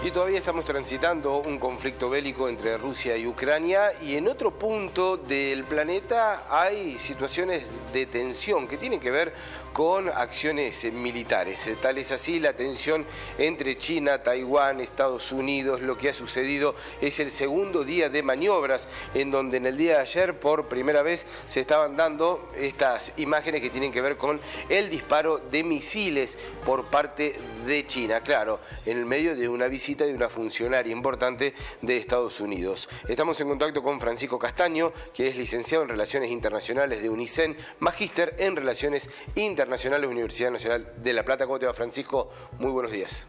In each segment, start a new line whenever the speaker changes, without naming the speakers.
Y todavía estamos transitando un conflicto bélico entre Rusia y Ucrania, y en otro punto del planeta hay situaciones de tensión que tienen que ver con acciones militares. Tal es así la tensión entre China, Taiwán, Estados Unidos. Lo que ha sucedido es el segundo día de maniobras, en donde en el día de ayer por primera vez se estaban dando estas imágenes que tienen que ver con el disparo de misiles por parte de China, claro, en el medio de una visita de una funcionaria importante de Estados Unidos. Estamos en contacto con Francisco Castaño, que es licenciado en Relaciones Internacionales de UNICEN, magíster en Relaciones Internacionales, Universidad Nacional de La Plata. ¿Cómo te va, Francisco? Muy buenos días.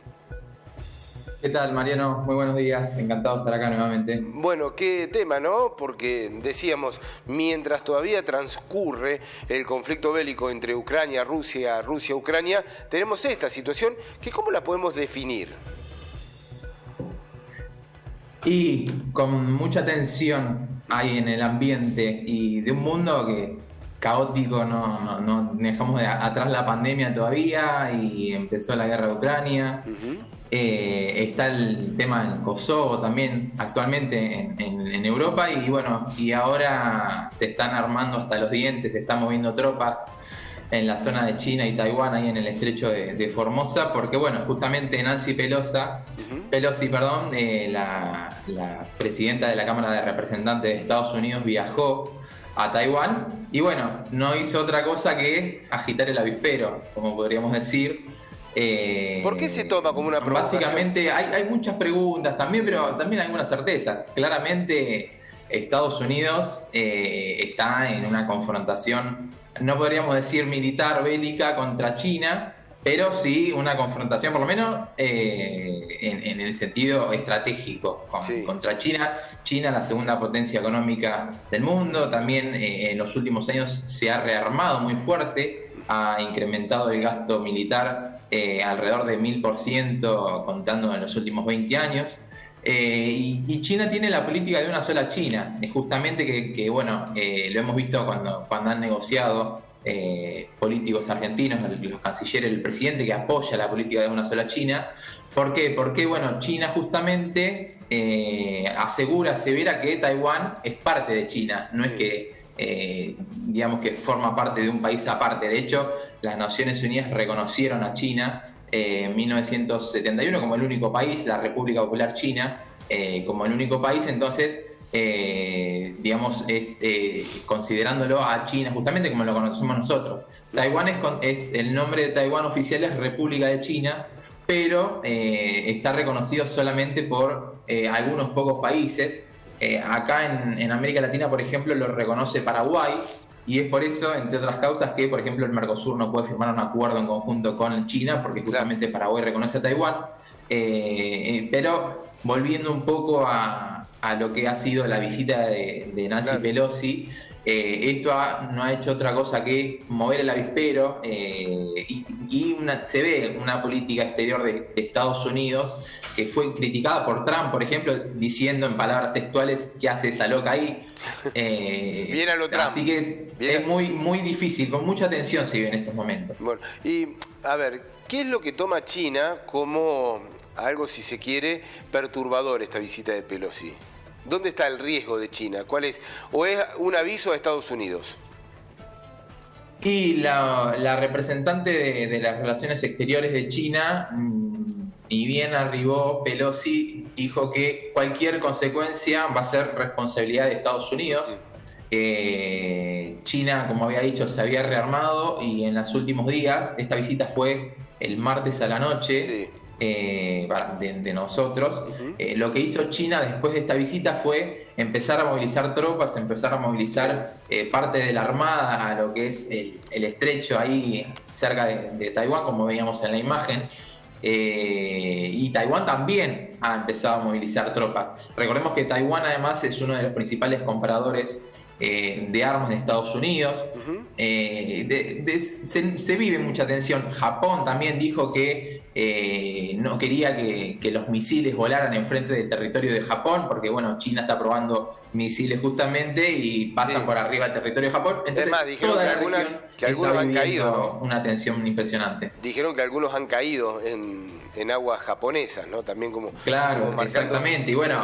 ¿Qué tal, Mariano? Muy buenos días, encantado de estar acá nuevamente.
Bueno, qué tema, ¿no? Porque decíamos, mientras todavía transcurre el conflicto bélico entre Ucrania, Rusia, Ucrania, tenemos esta situación que ¿cómo la podemos definir?
Y con mucha tensión hay en el ambiente y de un mundo que caótico, no dejamos atrás la pandemia todavía y empezó la guerra de Ucrania. Está el tema en Kosovo también actualmente en Europa y bueno, y ahora se están armando hasta los dientes, se están moviendo tropas en la zona de China y Taiwán, ahí en el estrecho de Formosa, porque bueno, justamente Nancy Pelosi, la presidenta de la Cámara de Representantes de Estados Unidos, viajó a Taiwán y bueno, no hizo otra cosa que agitar el avispero, como podríamos decir.
¿Por qué se toma como una provocación?
Básicamente hay muchas preguntas también, pero también hay algunas certezas. Claramente Estados Unidos está en una confrontación, no podríamos decir militar, bélica contra China, pero sí una confrontación por lo menos en el sentido estratégico contra China. China, la segunda potencia económica del mundo, también en los últimos años se ha rearmado muy fuerte, ha incrementado el gasto militar alrededor de 1000%, contando en los últimos 20 años. Y China tiene la política de una sola China, justamente que bueno, lo hemos visto cuando han negociado políticos argentinos, los cancilleres, el presidente que apoya la política de una sola China. ¿Por qué? Porque bueno, China justamente asevera que Taiwán es parte de China, no es que digamos que forma parte de un país aparte. De hecho, las Naciones Unidas reconocieron a China en 1971 como el único país, la República Popular China como el único país. Entonces, digamos, es considerándolo a China justamente como lo conocemos nosotros. Taiwán es el nombre de Taiwán oficial es República de China, pero está reconocido solamente por algunos pocos países. Acá en América Latina, por ejemplo, lo reconoce Paraguay, y es por eso, entre otras causas, que por ejemplo el Mercosur no puede firmar un acuerdo en conjunto con China, porque justamente Paraguay reconoce a Taiwán. Pero volviendo un poco a lo que ha sido la visita de Nancy Pelosi, esto no ha hecho otra cosa que mover el avispero se ve una política exterior de Estados Unidos que fue criticada por Trump, por ejemplo, diciendo en palabras textuales: ¿qué hace esa loca ahí?
Viene a lo Trump.
Así que es muy, muy difícil, con mucha tensión se vive en estos momentos.
Bueno, y a ver, ¿qué es lo que toma China como algo, si se quiere, perturbador esta visita de Pelosi? ¿Dónde está el riesgo de China? ¿Cuál es? ¿O es un aviso a Estados Unidos?
Y la representante de las relaciones exteriores de China, ni bien arribó Pelosi, dijo que cualquier consecuencia va a ser responsabilidad de Estados Unidos. China, como había dicho, se había rearmado y en los últimos días, esta visita fue el martes a la noche. De nosotros. Lo que hizo China después de esta visita fue empezar a movilizar tropas, empezar a movilizar parte de la armada a lo que es el estrecho ahí cerca de Taiwán, como veíamos en la imagen. Y Taiwán también ha empezado a movilizar tropas. Recordemos que Taiwán además es uno de los principales compradores de armas de Estados Unidos. Se vive mucha tensión. Japón también dijo que no quería que los misiles volaran enfrente del territorio de Japón, porque bueno, China está probando misiles justamente y pasan por arriba del territorio de Japón. Entonces,
además, dijeron que algunos han caído, ¿no?
Una tensión impresionante.
Dijeron que algunos han caído en aguas japonesas, ¿no? También como...
Claro,
como
exactamente. Y bueno,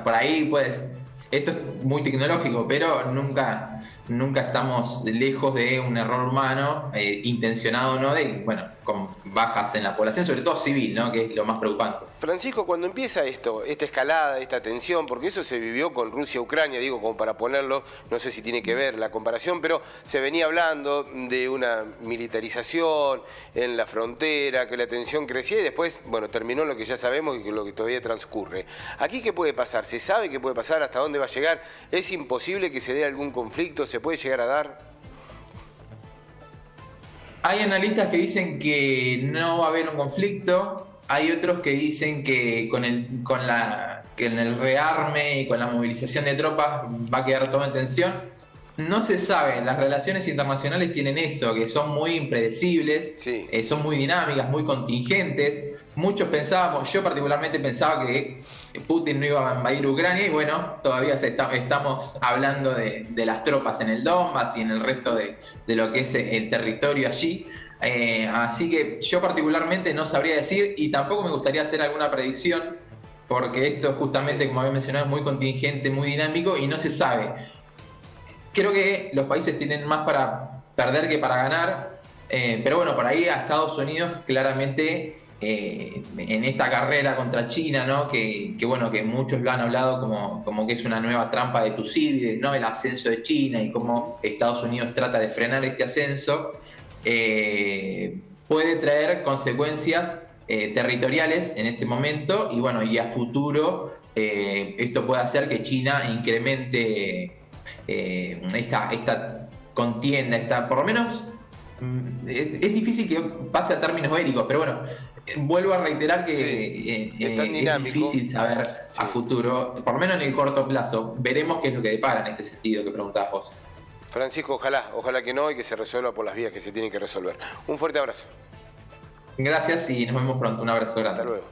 por ahí pues, esto es muy tecnológico, pero nunca estamos lejos de un error humano, intencionado o no, de, bueno, con bajas en la población, sobre todo civil, ¿no? Que es lo más preocupante.
Francisco, cuando empieza esto, esta escalada, esta tensión, porque eso se vivió con Rusia-Ucrania, digo, como para ponerlo, no sé si tiene que ver la comparación, pero se venía hablando de una militarización en la frontera, que la tensión crecía y después, bueno, terminó lo que ya sabemos y lo que todavía transcurre. ¿Aquí qué puede pasar? ¿Se sabe qué puede pasar? ¿Hasta dónde va a llegar? ¿Es imposible que se dé algún conflicto? ¿Se puede llegar a dar?
Hay analistas que dicen que no va a haber un conflicto, hay otros que dicen que que en el rearme y con la movilización de tropas va a quedar todo en tensión. No se sabe, las relaciones internacionales tienen eso, que son muy impredecibles,
Sí.
Son muy dinámicas, muy contingentes. Muchos pensábamos, yo particularmente pensaba que Putin no iba a invadir Ucrania y bueno, todavía estamos hablando de las tropas en el Donbass y en el resto de lo que es el territorio allí. Así que yo particularmente no sabría decir y tampoco me gustaría hacer alguna predicción porque esto justamente, como había mencionado, es muy contingente, muy dinámico y no se sabe. Creo que los países tienen más para perder que para ganar, pero bueno, por ahí a Estados Unidos claramente en esta carrera contra China, ¿no? Que bueno, que muchos lo han hablado como que es una nueva trampa de Tucídides, ¿no? El ascenso de China y cómo Estados Unidos trata de frenar este ascenso, puede traer consecuencias territoriales en este momento y bueno, y a futuro esto puede hacer que China incremente esta contienda, por lo menos es difícil que pase a términos bélicos, pero bueno, vuelvo a reiterar que
sí, es
difícil saber a futuro, por lo menos en el corto plazo. Veremos qué es lo que depara en este sentido que preguntabas vos.
Francisco, ojalá que no y que se resuelva por las vías que se tienen que resolver. Un fuerte abrazo.
Gracias y nos vemos pronto. Un abrazo grande.
Hasta luego.